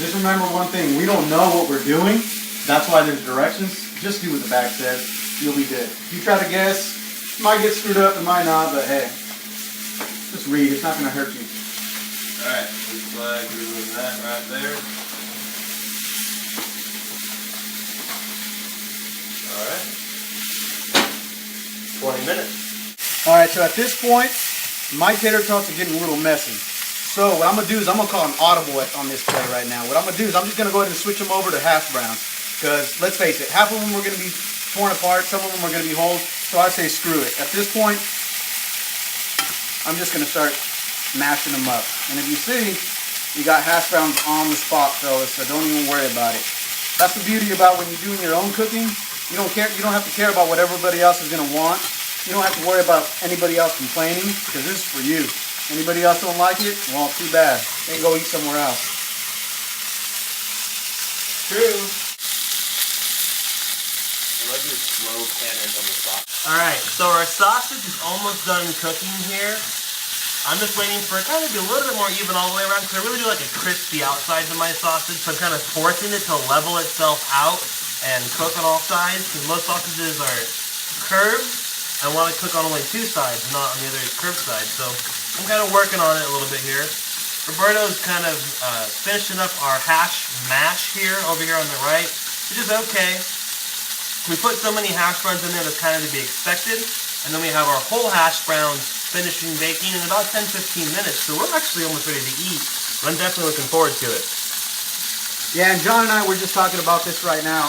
Just remember one thing, we don't know what we're doing. That's why there's directions. Just do what the bag says. You'll be good. If you try to guess, it might get screwed up, it might not, but hey, just read. It's not going to hurt you. Alright, looks like we're doing that right there. Alright. 20 minutes. Alright, so at this point, my tater tots are getting a little messy. So what I'm going to do is I'm going to call an audible on this play right now. What I'm going to do is I'm just going to go ahead and switch them over to hash browns. Because, let's face it, half of them are going to be torn apart, some of them are going to be whole. So I say screw it. At this point, I'm just going to start mashing them up. And if you see, you got hash browns on the spot, fellas, so don't even worry about it. That's the beauty about when you're doing your own cooking. You don't have to care about what everybody else is going to want. You don't have to worry about anybody else complaining, because this is for you. Anybody else don't like it? Well, too bad. They can go eat somewhere else. True. I love your slow cannons on the sausage. Alright, so our sausage is almost done cooking here. I'm just waiting for it kind of to be a little bit more even all the way around, because I really do like a crispy outside to my sausage, so I'm kind of forcing it to level itself out and cook on all sides, because most sausages are curved. I want to cook on only two sides, not on the other curved side, so I'm kind of working on it a little bit here. Roberto's kind of finishing up our hash mash here, over here on the right, which is okay. We put so many hash browns in there that's kind of to be expected, and then we have our whole hash browns finishing baking in about 10-15 minutes, so we're actually almost ready to eat. I'm definitely looking forward to it. Yeah, and John and I were just talking about this right now.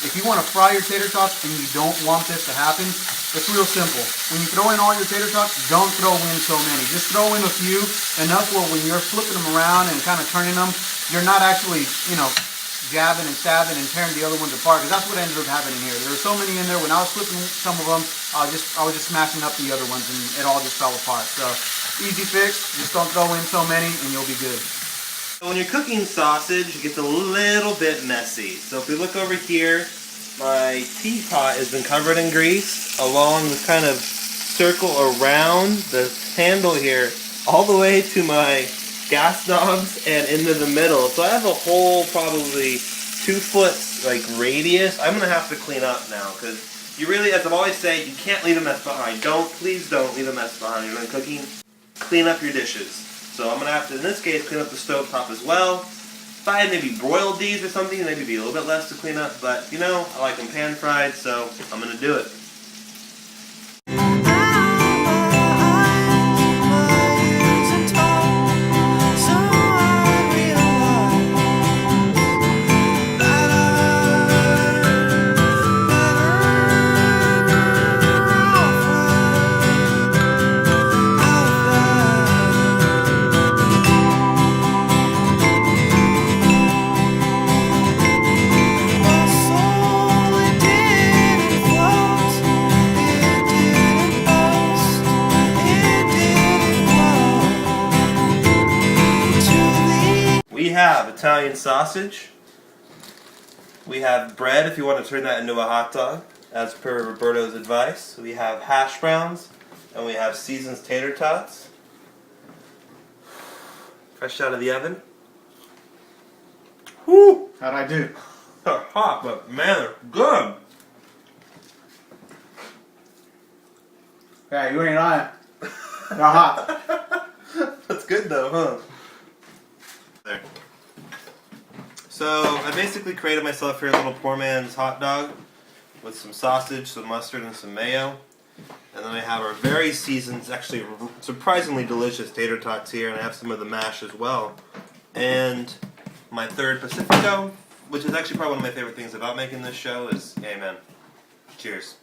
If you want to fry your tater tots and you don't want this to happen, it's real simple. When you throw in all your tater tots, don't throw in so many. Just throw in a few, enough where when you're flipping them around and kind of turning them, you're not actually, jabbing and stabbing and tearing the other ones apart, because that's what ended up happening here. There were so many in there. When I was flipping some of them, I was just smashing up the other ones, and it all just fell apart. So, easy fix. Just don't throw in so many, and you'll be good. When you're cooking sausage, it gets a little bit messy. So if we look over here, my teapot has been covered in grease along this kind of circle around the handle here, all the way to my gas knobs and into the middle. So I have a whole probably 2 foot radius. I'm gonna have to clean up now, because you really, as I've always said, you can't leave a mess behind. Please don't leave a mess behind. You're done cooking, clean up your dishes. So I'm gonna have to, in this case, clean up the stove top as well. If I had maybe broiled these or something, maybe it'd be a little bit less to clean up, but I like them pan fried, so I'm gonna do it. We have Italian sausage. We have bread if you want to turn that into a hot dog, as per Roberto's advice. We have hash browns, and we have seasoned tater tots. Fresh out of the oven. Whoo! How'd I do? They're hot, but man, they're good. Yeah, you ain't on it. They're hot. That's good though, huh? There. So I basically created myself here a little poor man's hot dog with some sausage, some mustard, and some mayo. And then I have our very seasoned, actually surprisingly delicious tater tots here, and I have some of the mash as well. And my third Pacifico, which is actually probably one of my favorite things about making this show, is amen. Cheers.